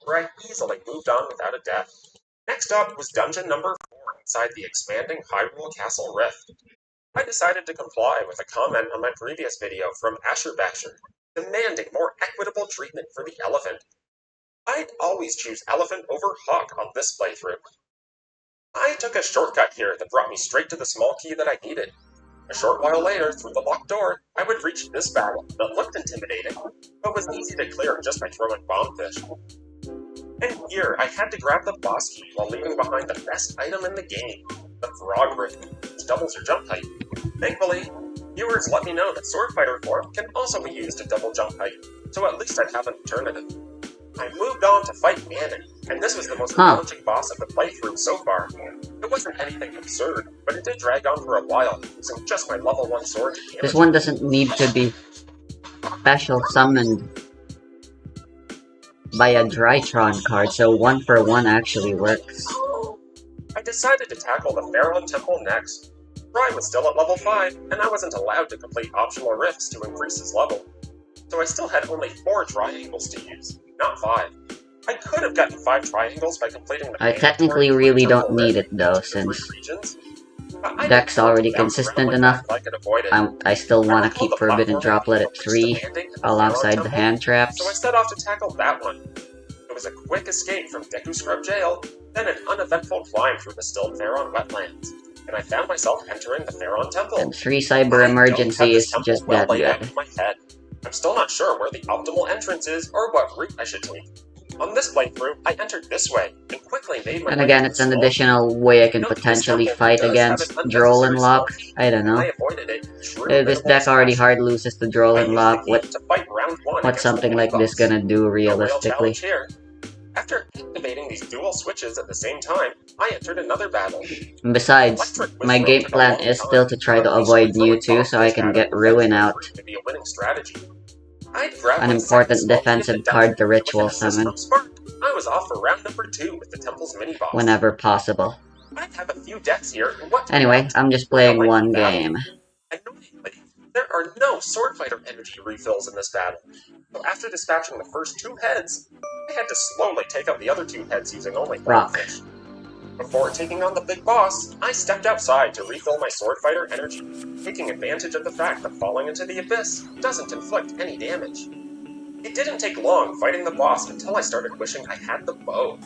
where I easily moved on without a death. Next up was dungeon number 4 inside the expanding Hyrule Castle Rift. I decided to comply with a comment on my previous video from Asher Basher, demanding more equitable treatment for the elephant. I'd always choose elephant over hawk on this playthrough. I took a shortcut here that brought me straight to the small key that I needed. A short while later, through the locked door, I would reach this battle that looked intimidating, but was easy to clear just by throwing bombfish. And here, I had to grab the boss key while leaving behind the best item in the game, the frog ring, which doubles your jump height. Thankfully, viewers let me know that Sword Fighter form can also be used to double jump height, so at least I'd have an alternative. I moved on to fight Ganon, and this was the most challenging boss of the playthrough so far. It wasn't anything absurd, but it did drag on for a while, using just my level 1 sword to damage. This one doesn't need to be special summoned by a Drytron card, so 1-for-1 actually works. I decided to tackle the Pharaoh Temple next. Dry was still at level 5, and I wasn't allowed to complete optional rifts to increase his level. So I still had only 4 triangles to use, not 5. I could have gotten 5 triangles by completing the I technically really don't need it though, since deck's already consistent enough. I still want to keep Forbidden Droplet at 3, alongside the hand traps. So I set off to tackle that one. It was a quick escape from Deku Scrub Jail, then an uneventful climb through the still Pharaoh wetlands, and I found myself entering the Pharaoh Temple. And 3 Cyber Emergency is just that good. I'm still not sure where the optimal entrance is or what route I should take. On this playthrough, I entered this way, and quickly made my way. And again, it's an additional way I can potentially fight against Droll Lock. I don't know. This deck already hard loses to Droll Lock. What's something like this gonna do realistically? After activating these dual switches at the same time, I entered another battle. Besides, my game plan is still to try to avoid Mewtwo so I can get Ruin out. An important defensive card to Ritual Summon. I was off for round number 2 with the temple's mini-boss. Whenever possible. I have a few decks here. Anyway, I'm just playing one game. Annoyingly, there are no Sword Fighter energy refills in this battle. So after dispatching the first 2 heads, I had to slowly take out the other 2 heads using only Rockfish. Before taking on the big boss, I stepped outside to refill my Sword Fighter energy, taking advantage of the fact that falling into the abyss doesn't inflict any damage. It didn't take long fighting the boss until I started wishing I had the bow.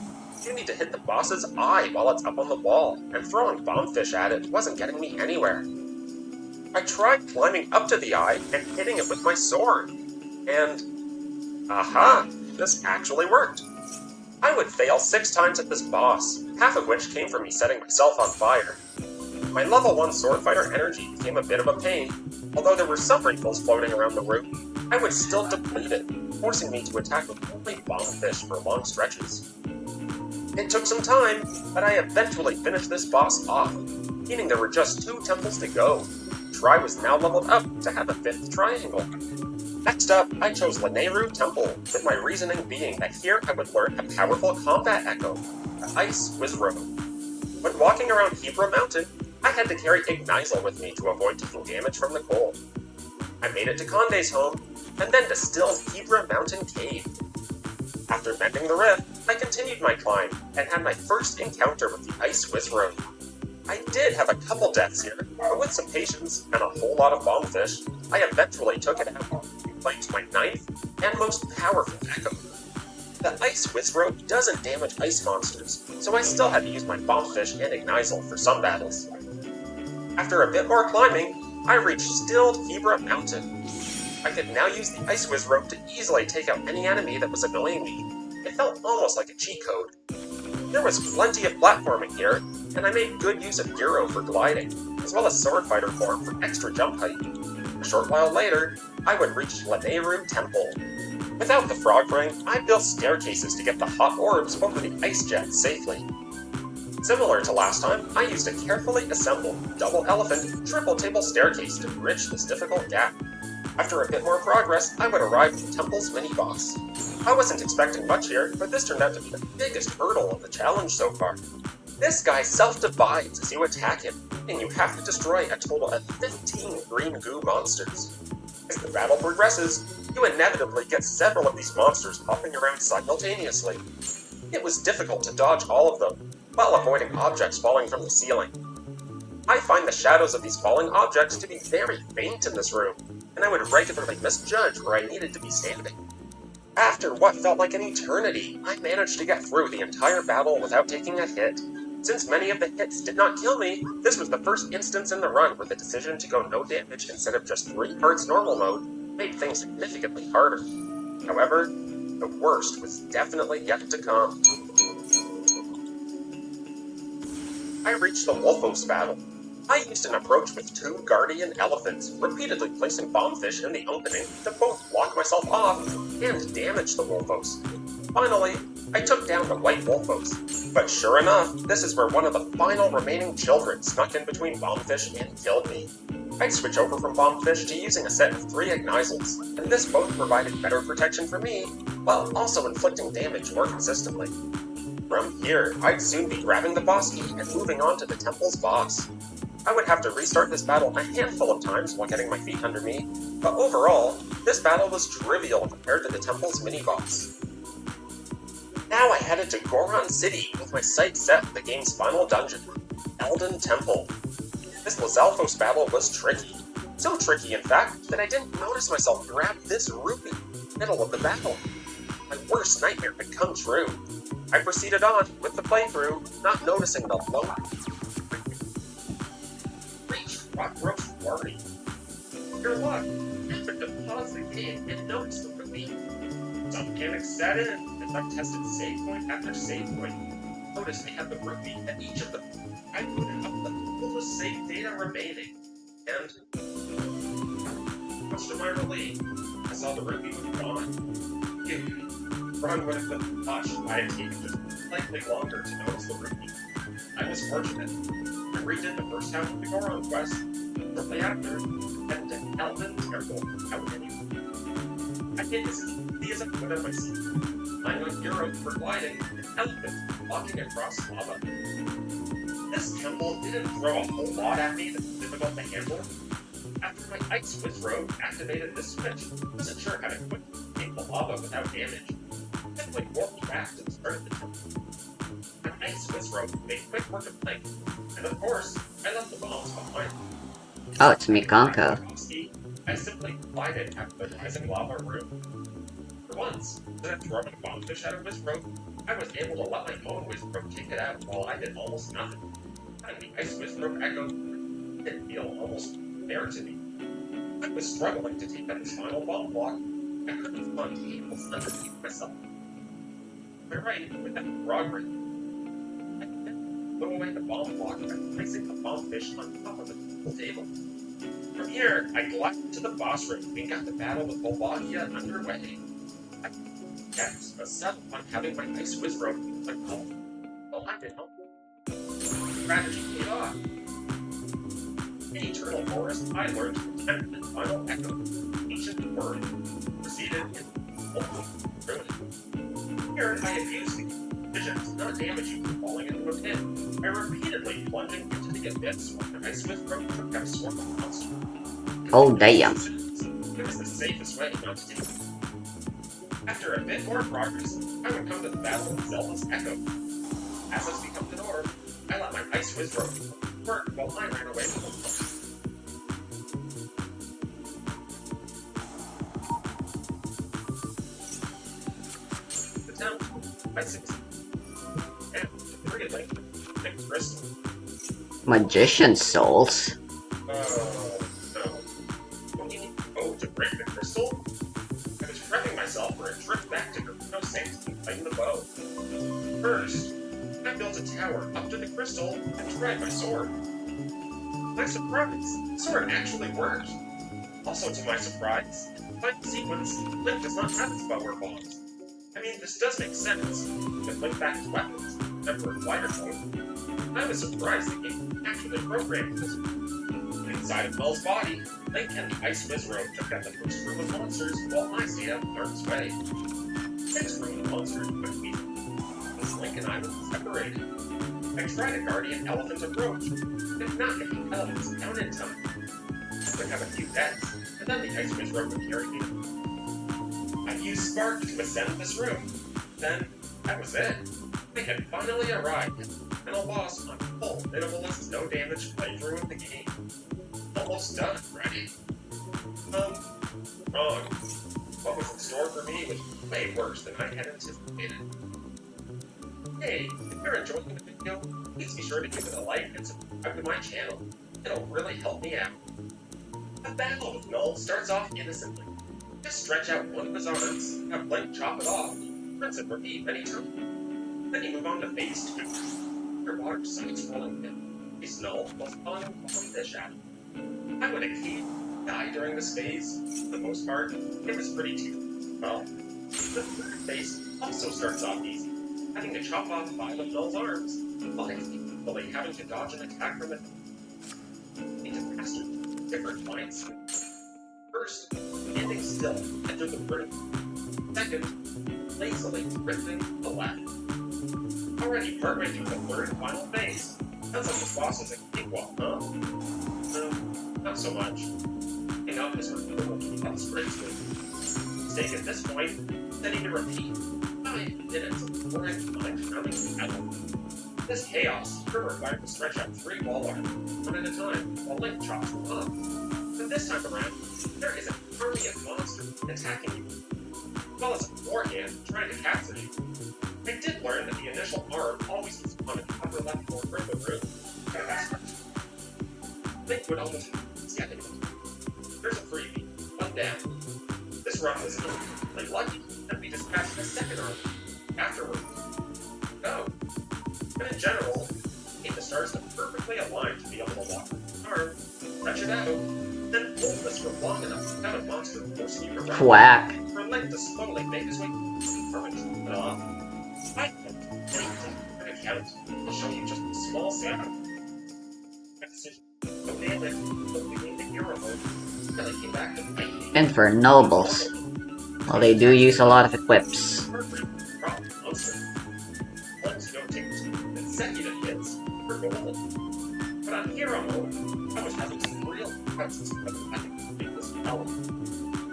You need to hit the boss's eye while it's up on the wall, and throwing bombfish at it wasn't getting me anywhere. I tried climbing up to the eye and hitting it with my sword, and aha, this actually worked. I would fail 6 times at this boss, half of which came from me setting myself on fire. My level 1 Sword Fighter energy became a bit of a pain. Although there were some refills floating around the room, I was still depleted, forcing me to attack with only bombfish for long stretches. It took some time, but I eventually finished this boss off, meaning there were just 2 temples to go. Try was now leveled up to have a 5th triangle. Next up, I chose Lanayru Temple, with my reasoning being that here I would learn a powerful combat echo, the Ice Wizrobe. When walking around Hebra Mountain, I had to carry Ignizel with me to avoid taking damage from the cold. I made it to Conde's home, and then to Still's Hebra Mountain Cave. After mending the rift, I continued my climb, and had my first encounter with the Ice Wizrobe. I did have a couple deaths here, but with some patience and a whole lot of bombfish, I eventually took it out, and claimed my 9th and most powerful echo. The Ice Wizrobe doesn't damage ice monsters, so I still had to use my bombfish and Ignizel for some battles. After a bit more climbing, I reached Stilled Hebra Mountain. I could now use the Ice Wizrobe to easily take out any enemy that was annoying me. It felt almost like a cheat code. There was plenty of platforming here, and I made good use of Gyro for gliding, as well as Sword Fighter form for extra jump height. A short while later, I would reach Lanayru Temple. Without the frog ring, I built staircases to get the hot orbs over the ice jets safely. Similar to last time, I used a carefully assembled double elephant, triple table staircase to bridge this difficult gap. After a bit more progress, I would arrive at the temple's mini-boss. I wasn't expecting much here, but this turned out to be the biggest hurdle of the challenge so far. This guy self-divides as you attack him, and you have to destroy a total of 15 green goo monsters. As the battle progresses, you inevitably get several of these monsters popping around simultaneously. It was difficult to dodge all of them, while avoiding objects falling from the ceiling. I find the shadows of these falling objects to be very faint in this room, and I would regularly misjudge where I needed to be standing. After what felt like an eternity, I managed to get through the entire battle without taking a hit. Since many of the hits did not kill me, this was the first instance in the run where the decision to go no damage instead of just 3 hearts normal mode made things significantly harder. However, the worst was definitely yet to come. I reached the Wolfos battle. I used an approach with 2 guardian elephants, repeatedly placing bombfish in the opening to both block myself off and damage the Wolfos. Finally, I took down the white Wolfos, but sure enough, this is where one of the final remaining children snuck in between bombfish and killed me. I'd switch over from bombfish to using a set of 3 Ignizals, and this both provided better protection for me, while also inflicting damage more consistently. From here, I'd soon be grabbing the boss key and moving on to the temple's boss. I would have to restart this battle a handful of times while getting my feet under me, but overall, this battle was trivial compared to the temple's mini-boss. Now I headed to Goron City with my sights set for the game's final dungeon, Elden Temple. This Lizalfos battle was tricky. So tricky, in fact, that I didn't notice myself grab this rupee in the middle of the battle. My worst nightmare had come true. I proceeded on with the playthrough, not noticing the low Rockroach Quarry. Your luck. You could pause the game and notice the rupee. Some mechanics set in as I tested save point after save point. Notice I had the rupee at each of them. I put it up the fullest save data remaining, and much to my relief, I saw the rupee was gone. Ron would have been touched. I had taken just slightly longer to notice the rupee. I was fortunate. I redid the first half of the Goron quest. Shortly after, headed to Elden Temple without any. I did this as easy as I could on my seat. I'm on Europe for gliding, and elephants walking across lava. This temple didn't throw a whole lot at me that was difficult to handle. After my Ice Wizrobe activated this switch, I wasn't sure how to quickly escape the lava without damage. I simply warped back to the start of the temple. My Ice Wizrobe made quick work of things, and of course, I left the bombs behind. Oh, it's Mikanko. I simply glided after the rising lava room. For once, instead of throwing a bombfish at a Wizrobe, I was able to let my own Wizrobe take it out while I did almost nothing. Having the Ice Wizrobe echo didn't feel almost fair to me. I was struggling to take out his final bomb block. I couldn't find cables underneath myself. To my right, with that frog ring, I then blew away the bomb block by placing the bombfish on top of the table. From here, I glided to the boss room and got the battle with Volvagia underway. I was set on having my Ice Wizrobe like home. Well, I did help. Strategy paid off. In Eternal Forest, I learned the 10th and final echo, ancient word, proceeded in ruin. Here, I abused the visions, not damaging from falling into a pit, by repeatedly plunging into the abyss when the Ice Wizrobe took out a swarm of monsters. Oh, damn. It was the safest way not to take it. After a bit more progress, I would come to the battle with Zelda's Echo. As I become the door, I let my Ice Wizrobe work while I ran away from the by 6 and hurriedly picked crystal. Magician souls? Oh, no. Don't you need to go to break the crystal? I was prepping myself for a trip back to Gerudo Sanctum and fighting the bow. First, I built a tower up to the crystal and tried my sword. My surprise, the sword actually worked. Also to my surprise, in the final sequence, Link does not have his bow or bombs. I mean, this does make sense, with Link back his weapons, never a lighter mode. I was surprised the game actually programmed this. Inside of Mel's body, Link and the Ice Wizrobe took out the first room of monsters while I stayed out Dark's way. The next room of monsters would be as Link and I were separated. I tried a Guardian Elephant approach, but not get the elements down in time. I would have a few deaths, and then the Ice Wizrobe would carry me. I used Spark to ascend this room. Then, that was it. I had finally arrived. And a loss on full minimalist, no damage playthrough of the game. Almost done, right? Wrong. What was in store for me was way worse than I had anticipated. Hey, if you're enjoying the video, please be sure to give it a like and subscribe to my channel. It'll really help me out. The battle with Null starts off innocently. Just stretch out one of his arms, have Blink chop it off, rinse and repeat many times. Then you move on to phase 2. Your water sights rolling in. Face Null plus on and fish at him. I would occasionally die during this phase. For the most part, it was pretty too well. The third phase also starts off easy, having to chop off 5 of Null's arms, while equally having to dodge an attack from it. Need to master different points. First, standing still, enter the room. Second, lazily drifting to the left. Already partway through the third and final phase. Sounds like this boss is a cakewalk, huh? No, not so much. Hang up is repeatable keep up gracefully. Staying at this point, then even repeat 5 minutes of boring mind-numbing battle. This chaos, you're required to stretch out 3 wall arms, one at a time, while Link chops them up. But this time around, there is an army of monsters attacking you, as well as a forehand trying to capture you. I did learn that the initial arm always was on the upper left corner of the room. Link would almost skip it. There's a freebie. One down. This run was really lucky that we dispatched the second arm afterward. No. But in general, the stars are perfectly aligned to be able to walk the arm, stretch it out, then hold this for long enough without a monster forcing you to run. Quack. For Link to slowly make his way from it off. I can count. I'll show you just a small sample. No damage, but we need the hero mode. Then they came back to fight me. And for nobles. Well, they do use a lot of equips. Once you don't take consecutive hits, we're golden. But on hero mode, I was having some real cuts of I can make this develop.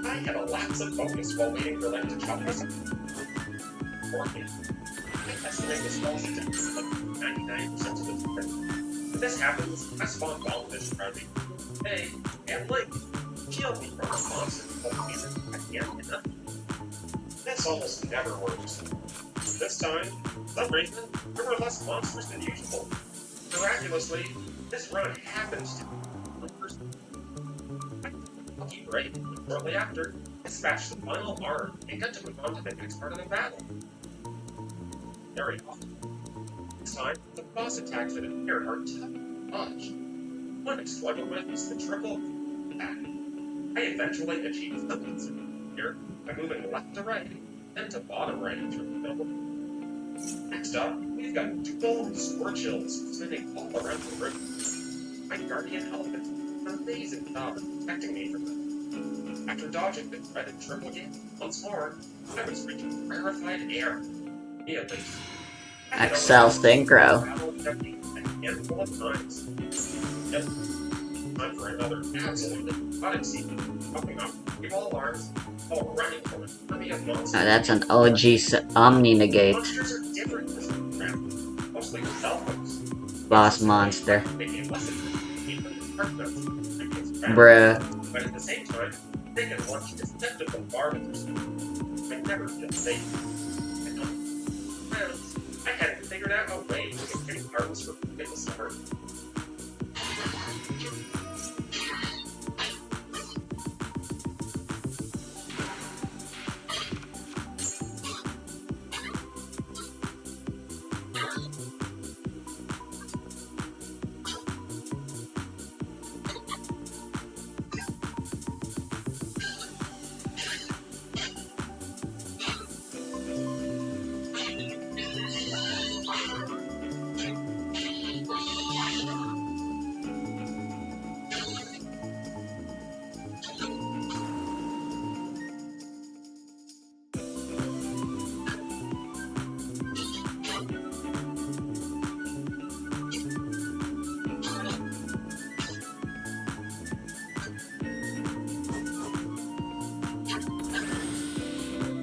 I had a lapse of focus while waiting for them to chop us up. I estimate this falls into like 99% of the time. When this happens, I spawn Goldfish around me. Hey, and Link, shield me from a monster I can't get nothing. This almost never works. This time, for some reason, there were less monsters than usual. Miraculously, this run happens to be the first lucky break. Shortly after, I smashed the final arm and got to move on to the next part of the battle. Very often. This time, the boss attacks that appeared are tough much. One I struggled with was the triple attack. I eventually achieved something here by moving left to right, then to bottom right through the middle. Next up, we've got dual Scorchills spinning all around the room. My guardian elephant did an amazing job of protecting me from them. After dodging the dreaded triple game once more, I was reaching rarefied air. Me at least. Excel Synchro. A handful of times. Yep. Time for another absolutely cutting scene, popping up with all arms, all running from an army of monsters. Now that's an OG Omni Negate. Monsters are different this round, mostly self-hosts. Boss monster. Maybe less Bruh. but at the same time, they can launch deceptive bombardments. I never feel safe. I hadn't figured out a way to get any arms for people to start.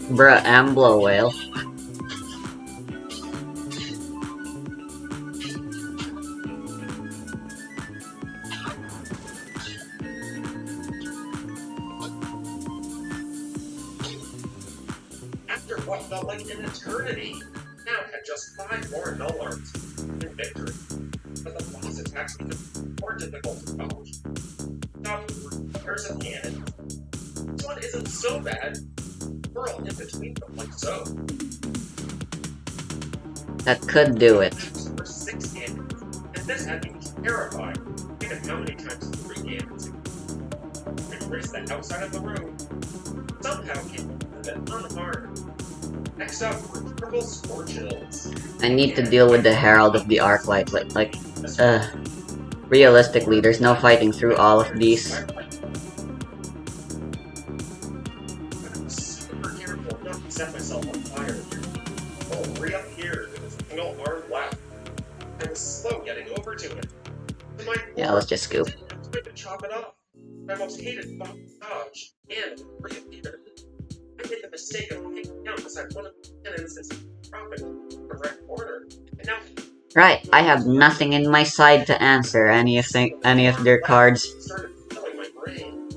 Bruh, Amblo whale. After what felt like an eternity, now had just 5 more null arts in victory. But the boss attacks become more difficult to dodge. Top 3 pairs of cannons. This one isn't so bad. Whirl in between them like so. That could do it. For 6 cannons, and this had me terrified. Think of how many times 3 cannons could race the outside of the room. Somehow came with it unharmed. Next up were triple scorchills. I need to deal with the Herald of the Arclight, realistically, there's no fighting through all of these. Super careful not to set myself on fire here. Oh, reappeared with a single arm left. I was slow getting over to it. Yeah, let's just scoop. I tried to chop it off. My most hated dodge, and reappeared. I made the mistake of hanging out beside one of the cannons that's dropping in the correct order. And now Right, I have nothing in my side to answer any of their cards. started filling my brain.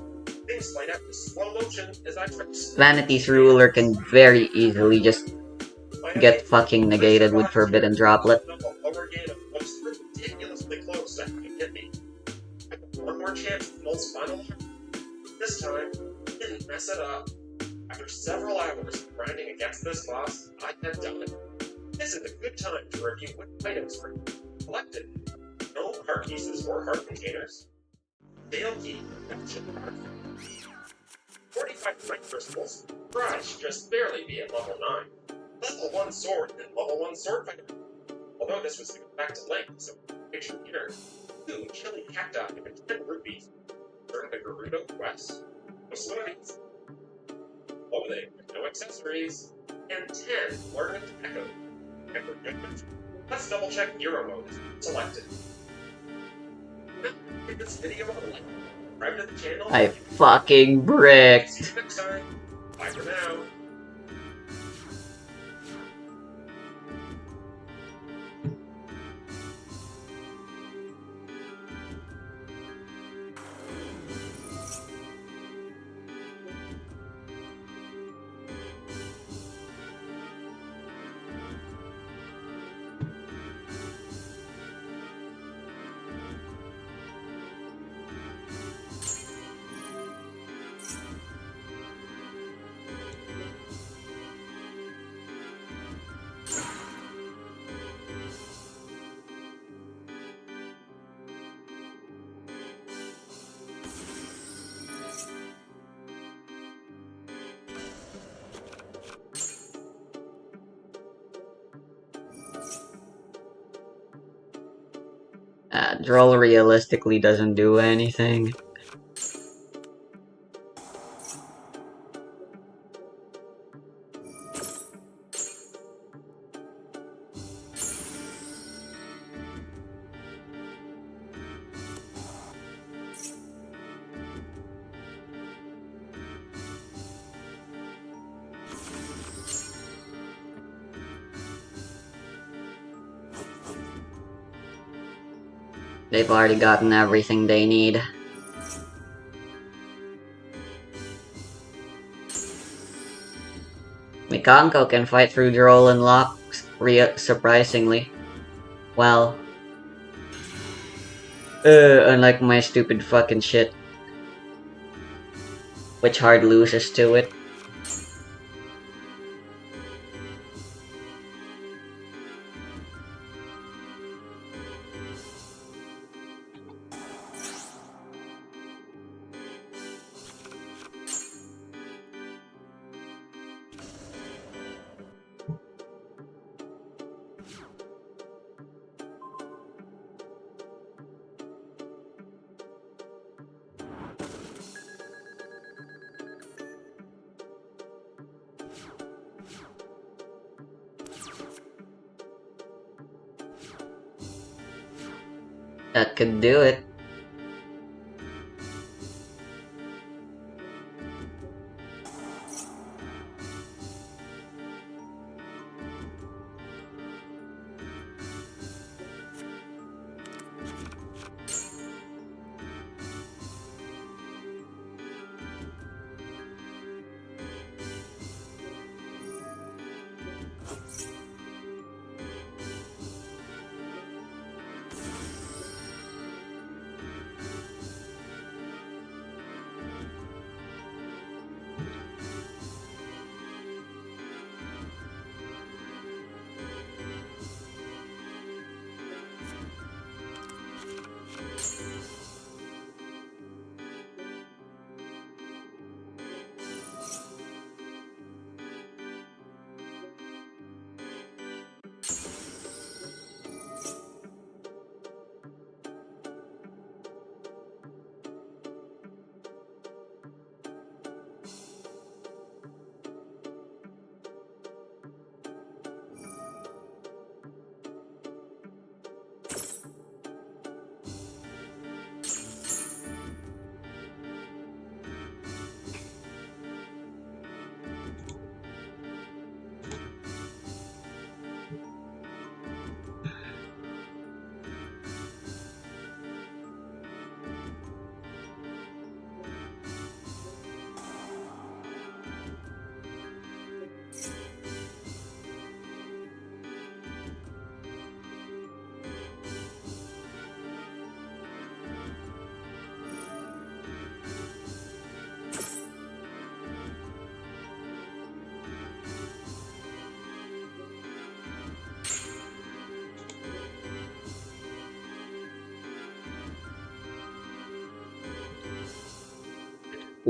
Things played out in slow motion as I tried to Vanity's ruler can very easily just get fucking negated with Forbidden Droplet. Ridiculously close to having hit me. One more chance at Null's final. This time, didn't mess it up. After several hours of grinding against this boss, I had done it. This is a good time to review what items were collected. No heart pieces or heart containers. Dale key, action card. 45 night crystals. Prize should just barely be at level 9. Level 1 sword and level 1 sword fighter. Although this was to go back to Link, so picture here. 2 chili cacti and 10 rupees. During the Gerudo quest. No swimmings. Clothing, no accessories. And 10 learned echo. And for good measure, let's double check hero mode. Selected. Now, give this video a like. Subscribe to the channel. I fucking bricked. See you next time. Bye for now. Droll realistically doesn't do anything. They've already gotten everything they need. Mikanko can fight through Droll and Locke, surprisingly. Well, unlike my stupid fucking shit, which hard loses to it. That could do it.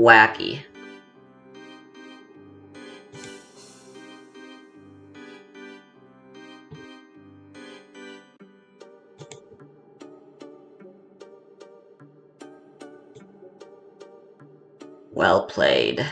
wacky. Well played.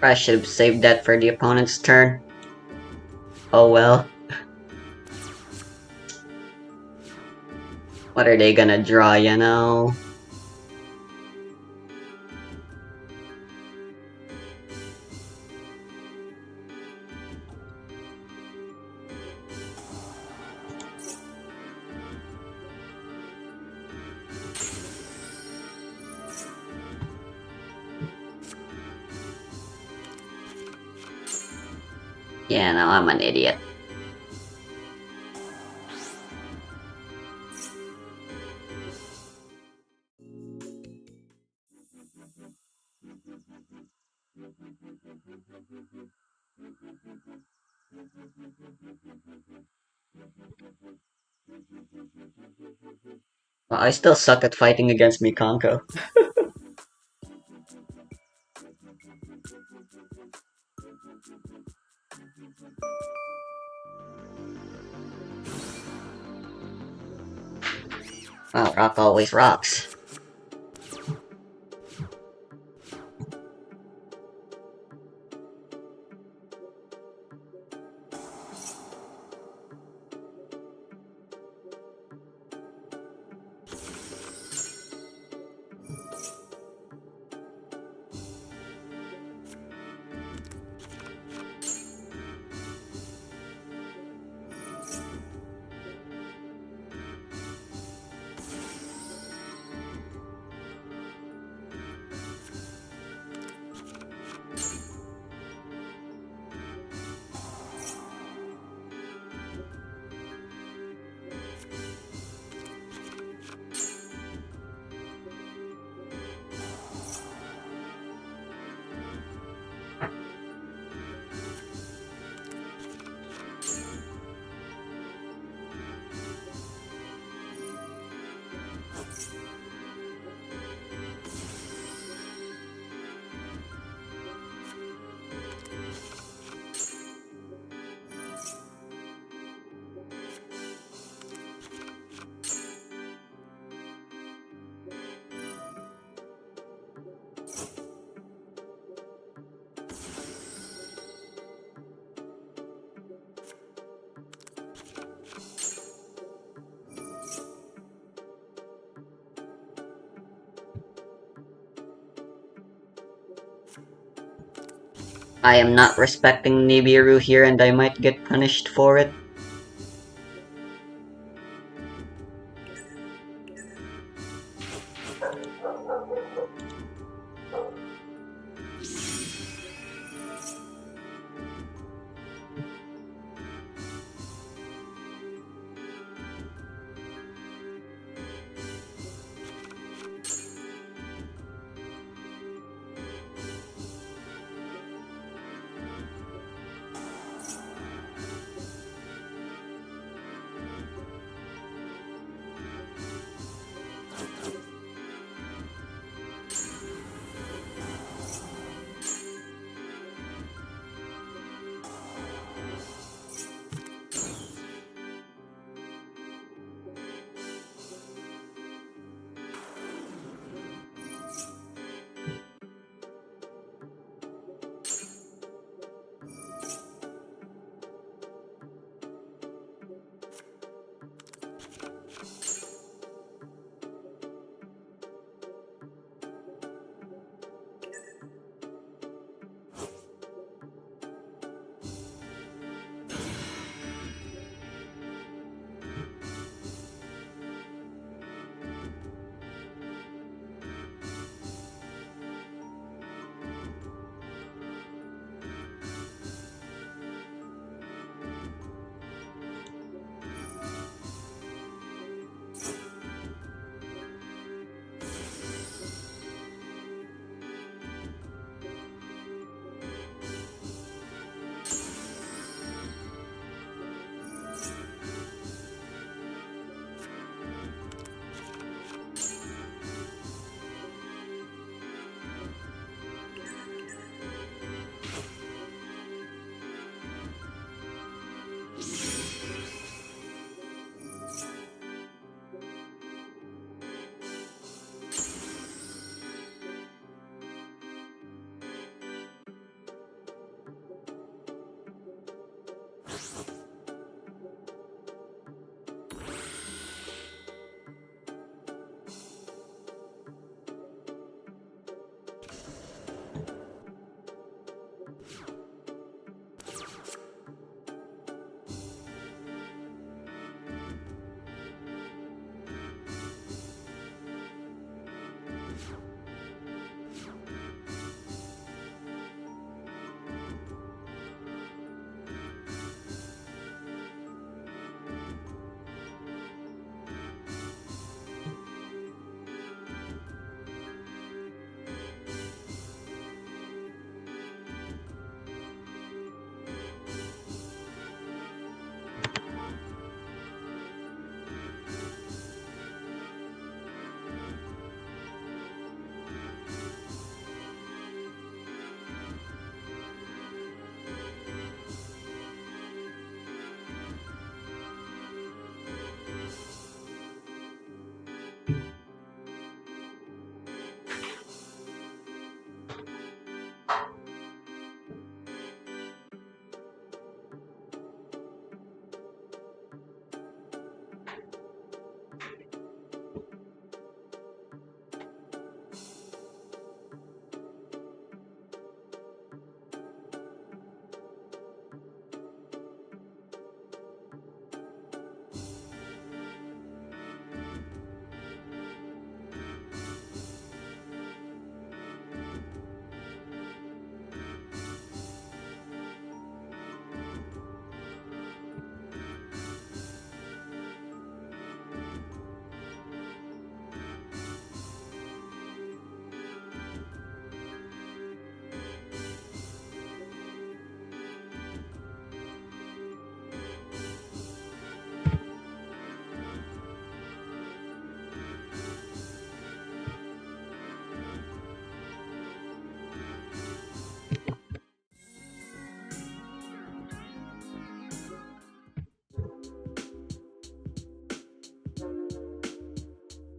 I should have saved that for the opponent's turn. Oh well. What are they gonna draw, you know? Yeah, no, I'm an idiot. Well, I still suck at fighting against Mikanko. Well, rock always rocks. I am not respecting Nibiru here and I might get punished for it.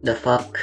The fuck?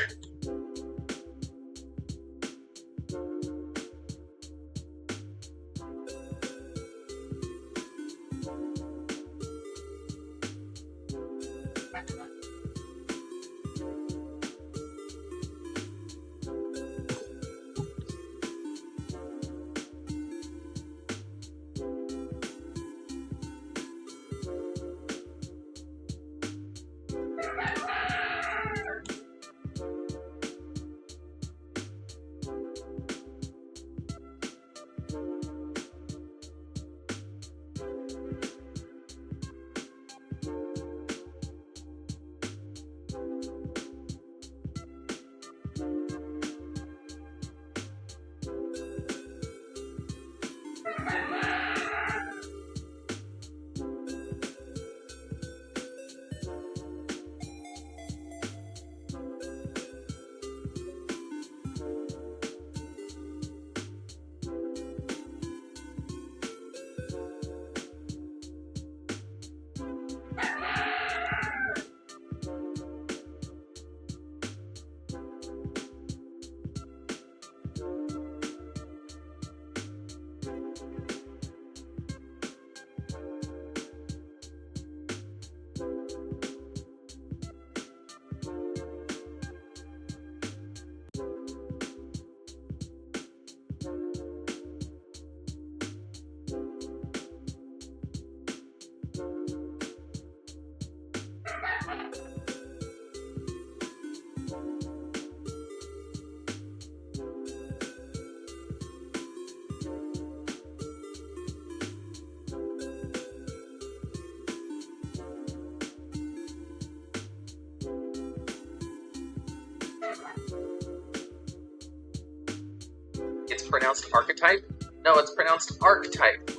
It's pronounced archetype? No, it's pronounced archetype.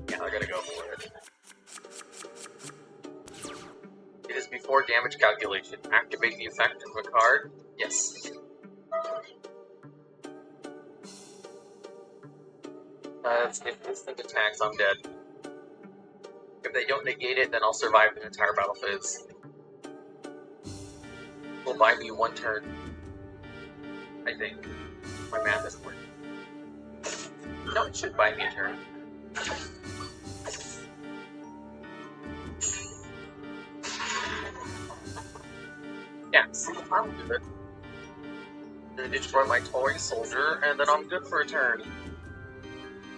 Yeah, I gotta go for it. It is before damage calculation. Activate the effect of a card? Yes. If instant attacks, I'm dead. If they don't negate it, then I'll survive the entire battle phase. Will buy me 1 turn. I think. My math isn't working. No, it should buy me a turn. Yeah, see, I'll do it. Then destroy my toy soldier, and then I'm good for a turn.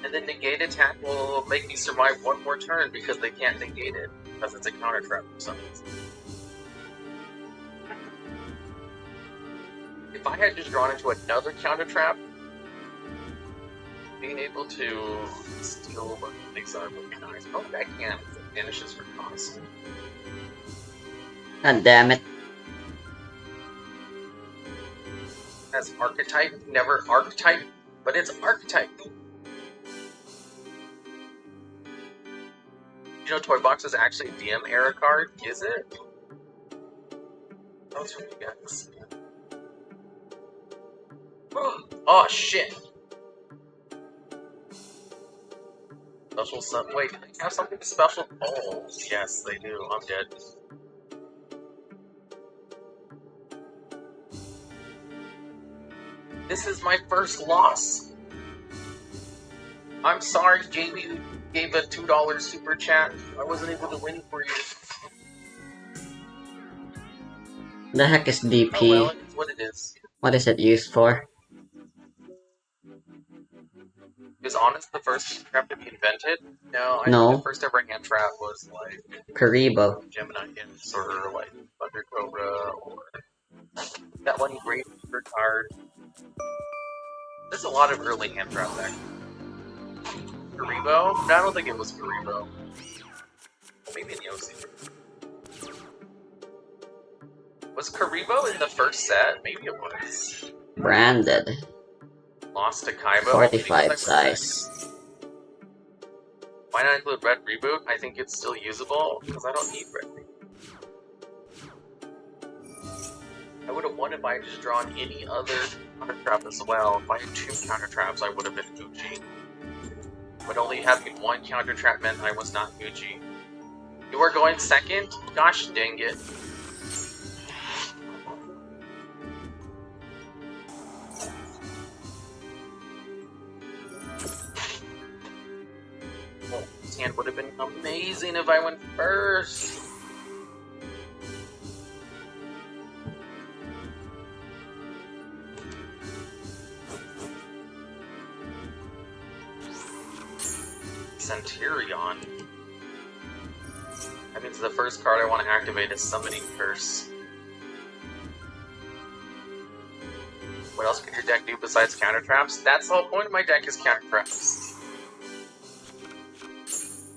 And then negate attack will make me survive 1 more turn because they can't negate it, because it's a counter trap for some reason. If I had just drawn into another counter trap, being able to steal what things are would be nice. Oh, that can finishes for cost. God damn it. As archetype, never archetype, but it's archetype. You know, Toy Box is actually a DM era card, is it? That was from you guys. Oh shit! Special something. Wait, they have something special? Oh, yes, they do. I'm dead. This is my first loss. I'm sorry, Jamie, who gave a $2 super chat. I wasn't able to win for you. The heck is DP? Oh well, it's what it is. What is it used for? Is Honest the first trap to be invented? No, I No. think the first ever hand trap was like Karibo. Gemini Hints or like Thunder Cobra or that one great super card. There's a lot of early hand traps actually. Karibo? No, I don't think it was Karibo. Maybe in Yossi. Was Karibo in the first set? Maybe it was. Branded. Lost to Kaibo. 45 size. Why not include Red Reboot? I think it's still usable, because I don't need Red Reboot. I would have won if I had just drawn any other counter trap as well. If I had 2 counter traps, I would have been Gucci. But only having 1 counter trap meant I was not Gucci. You are going second? Gosh dang it. This hand would have been amazing if I went first. Centurion. That means the first card I want to activate is Summoning Curse. What else can your deck do besides counter traps? That's the whole point of my deck, is counter traps.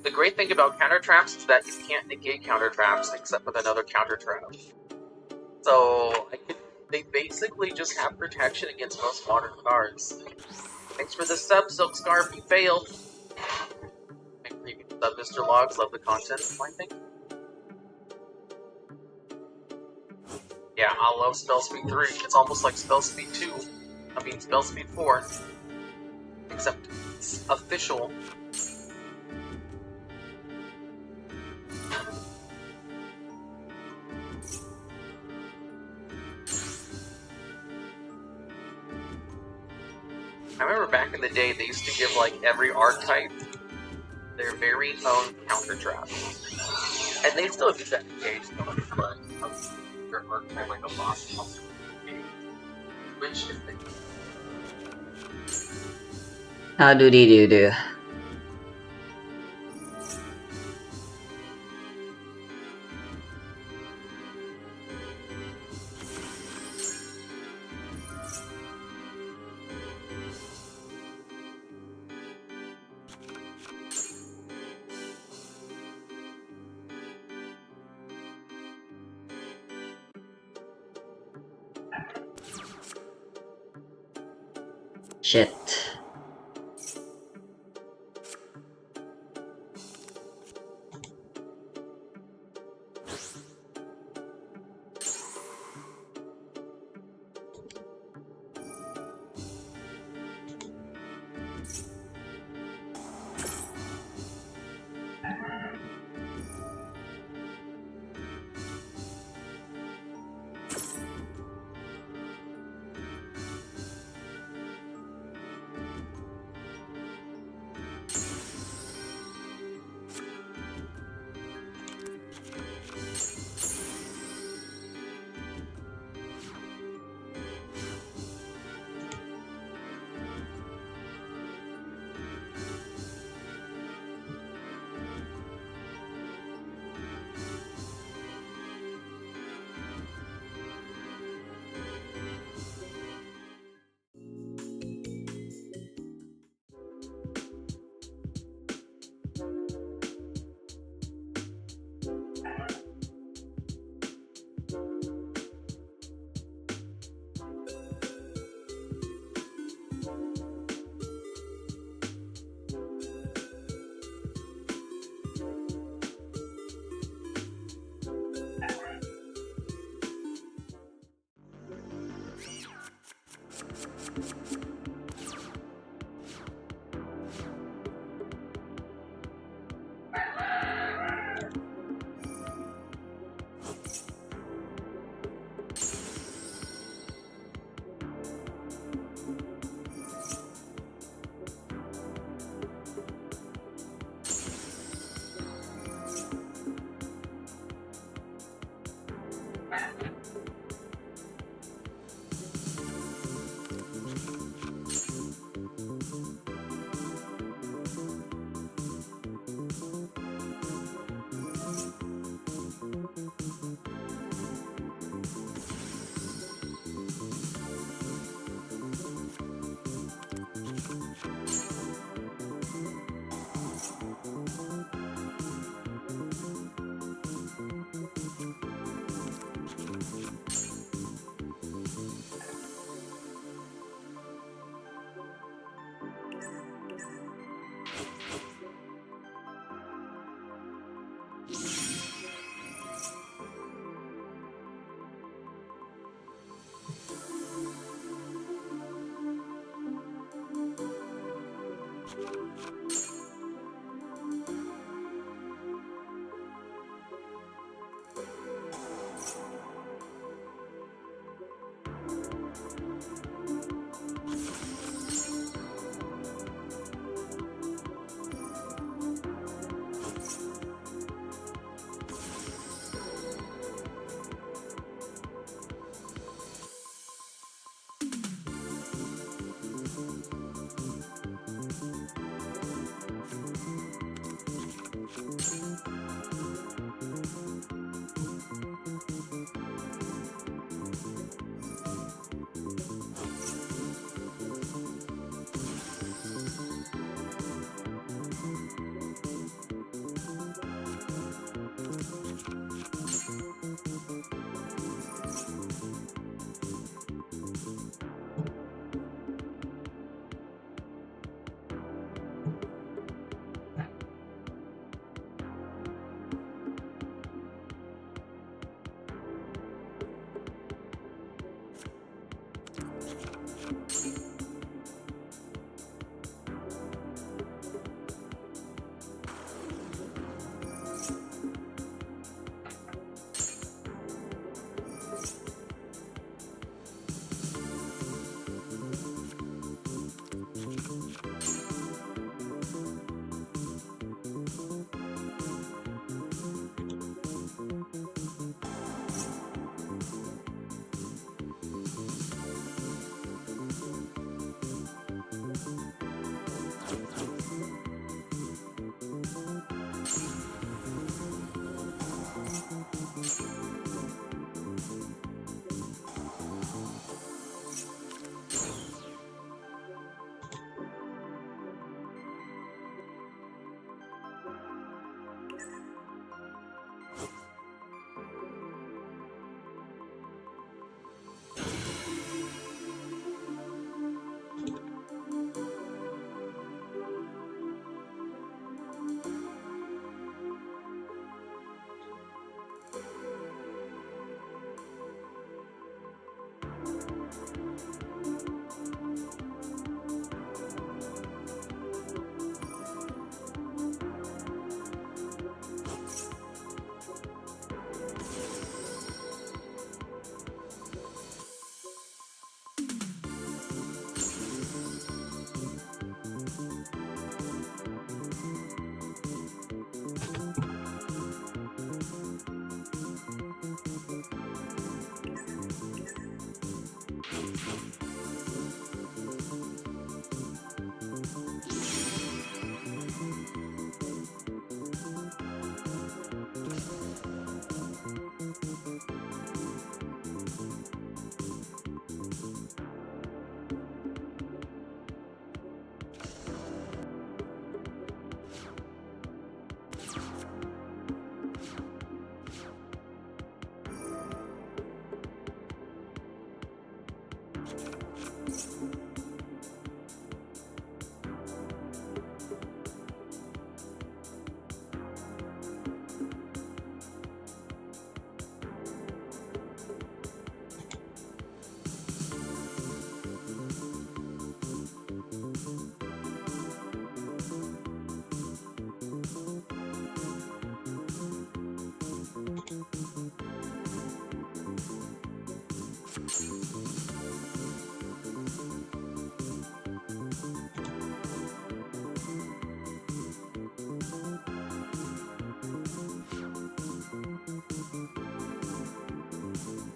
The great thing about counter traps is that you can't negate counter traps except with another counter trap. So they basically just have protection against most modern cards. Thanks for the sub, Silk Scarf. You failed. Sub, Mr. Logs. Love the content. I think. Yeah, I love Spell Speed 3. It's almost like Spell Speed 2. I mean, Spell Speed 4. Except it's official. I remember back in the day, they used to give, like, every archetype their very own counter trap. And they still do that in Cage, but their archetype, like a boss monster game. Which, if they... How do they do? Shit.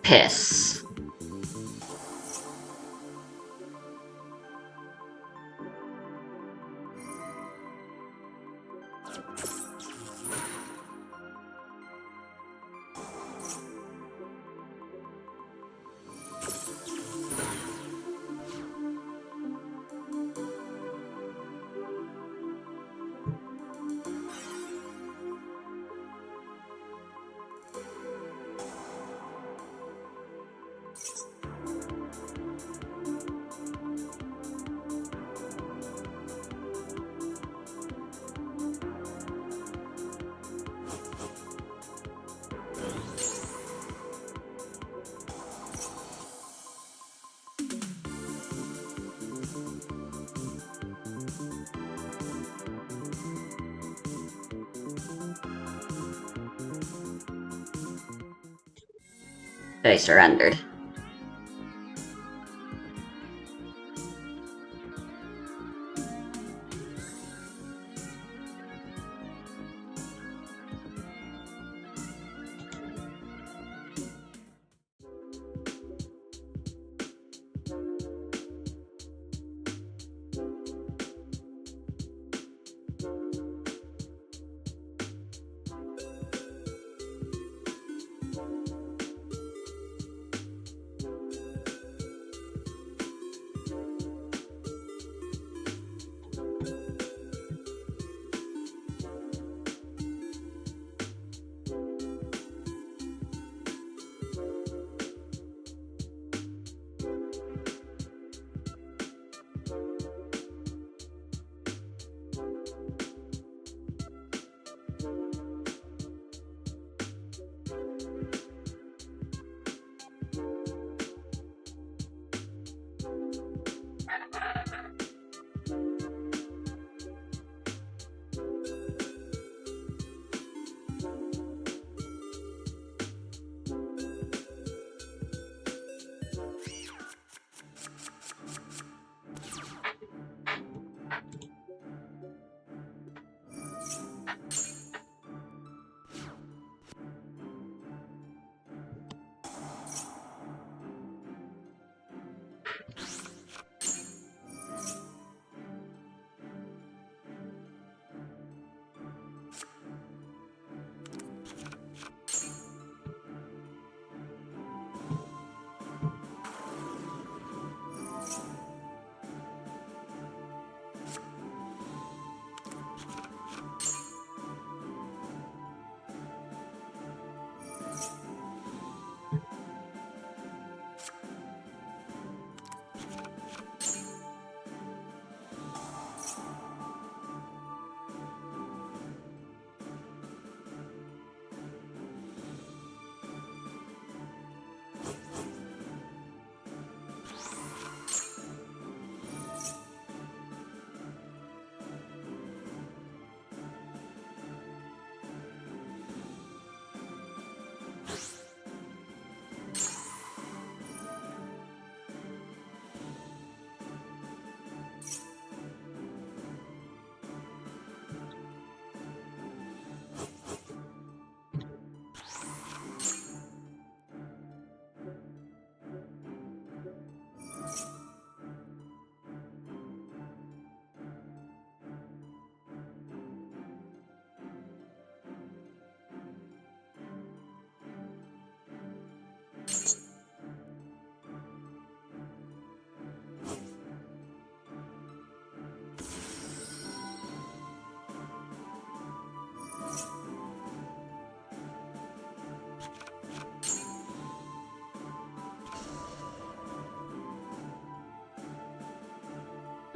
Piss. They surrendered.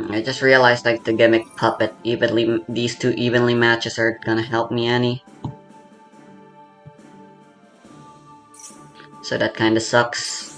I just realized like the gimmick puppet these two evenly matches are gonna help me any. So that kinda sucks.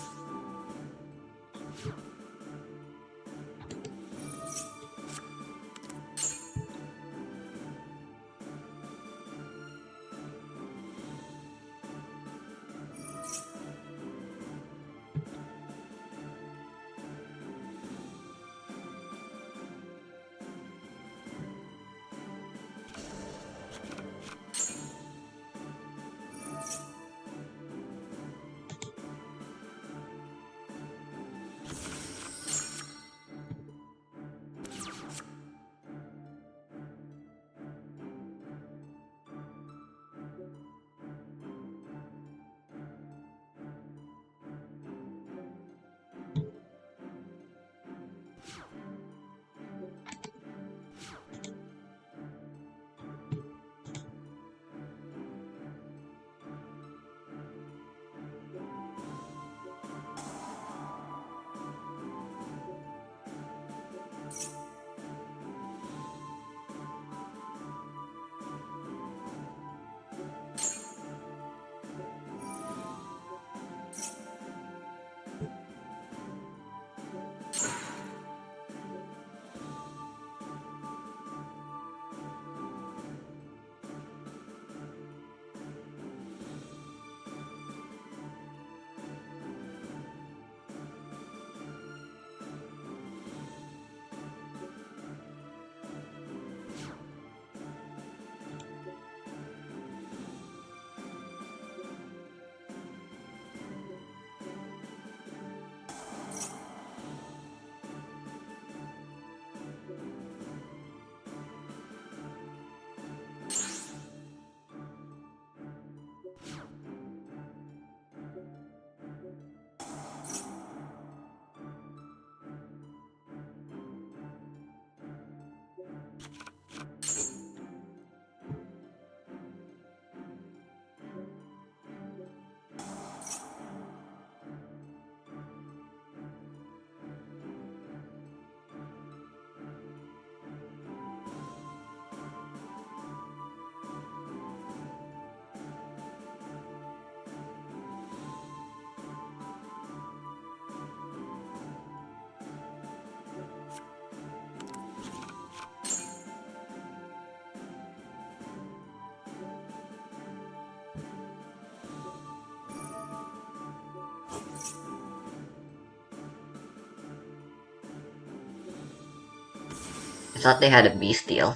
I thought they had a bestial.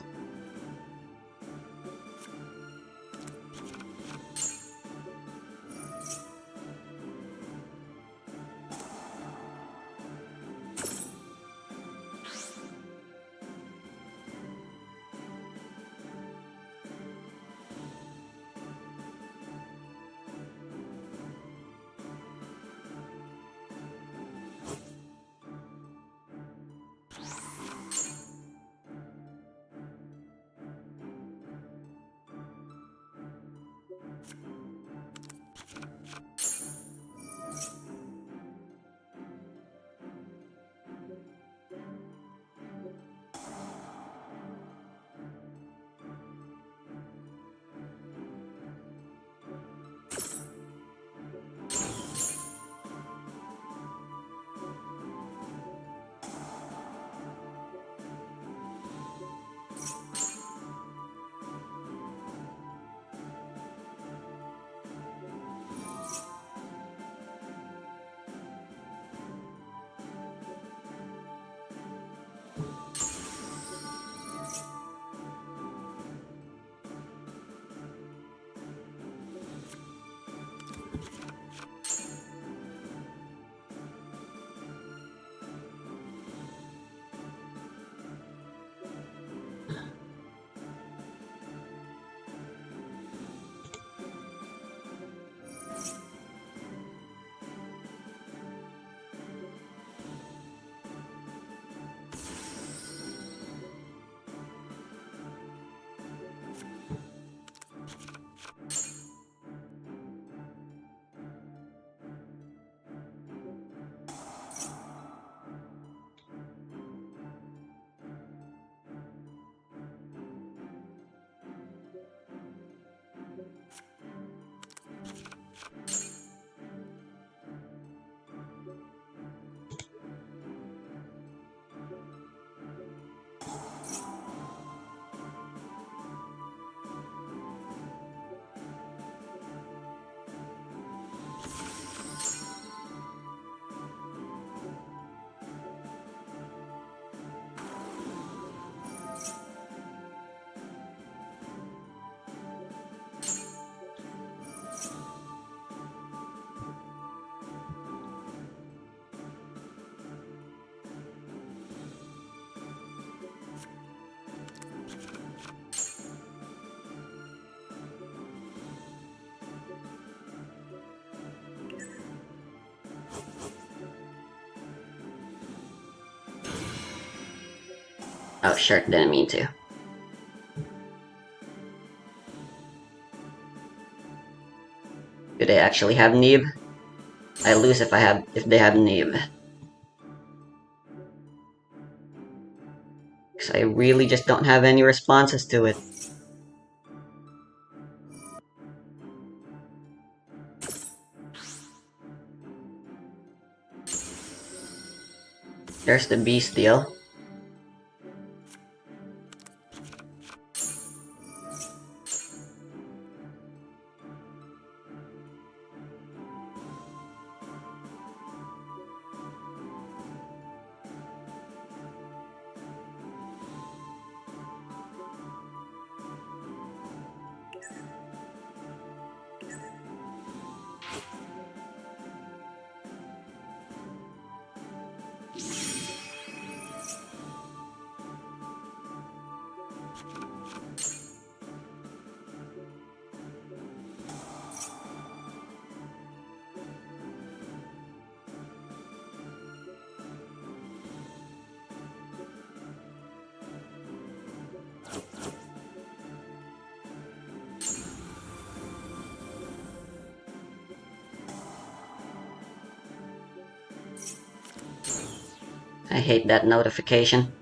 Oh, sure, didn't mean to. Do they actually have Neeb? I lose if they have Neeb. Because I really just don't have any responses to it. There's the bestial. I hate that notification.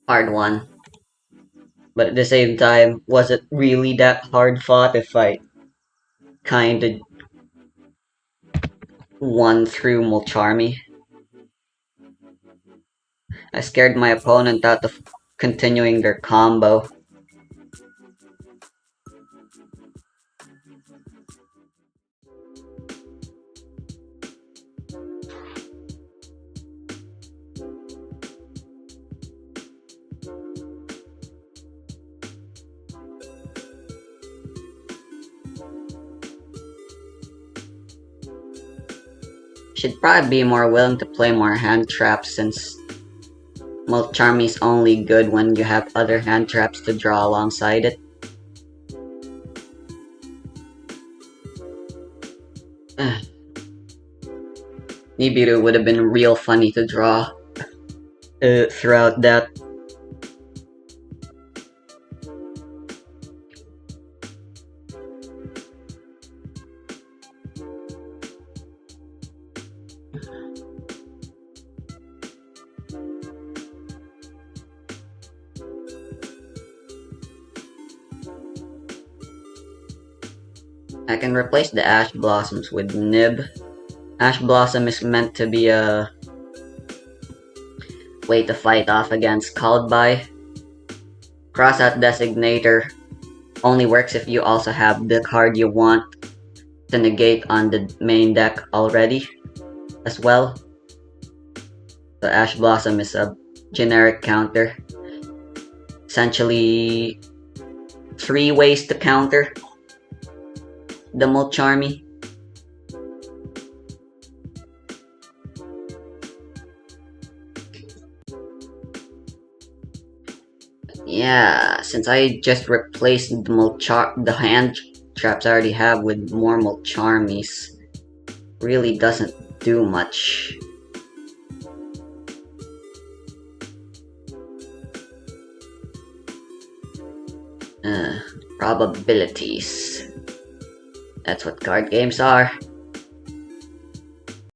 Hard one. But at the same time, was it really that hard fought if I kinda won through Mulcharmy? I scared my opponent out of continuing their combo. Should probably be more willing to play more hand traps since Mulcharmy is only good when you have other hand traps to draw alongside it. Nibiru would have been real funny to draw throughout that. I can replace the Ash Blossoms with Nib. Ash Blossom is meant to be a way to fight off against Cloudby. Crossout Designator only works if you also have the card you want to negate on the main deck already as well. So Ash Blossom is a generic counter. Essentially 3 ways to counter the Mulcharmy. Yeah, since I just replaced the hand traps I already have with more Mulcharmies, really doesn't do much. Probabilities. That's what card games are.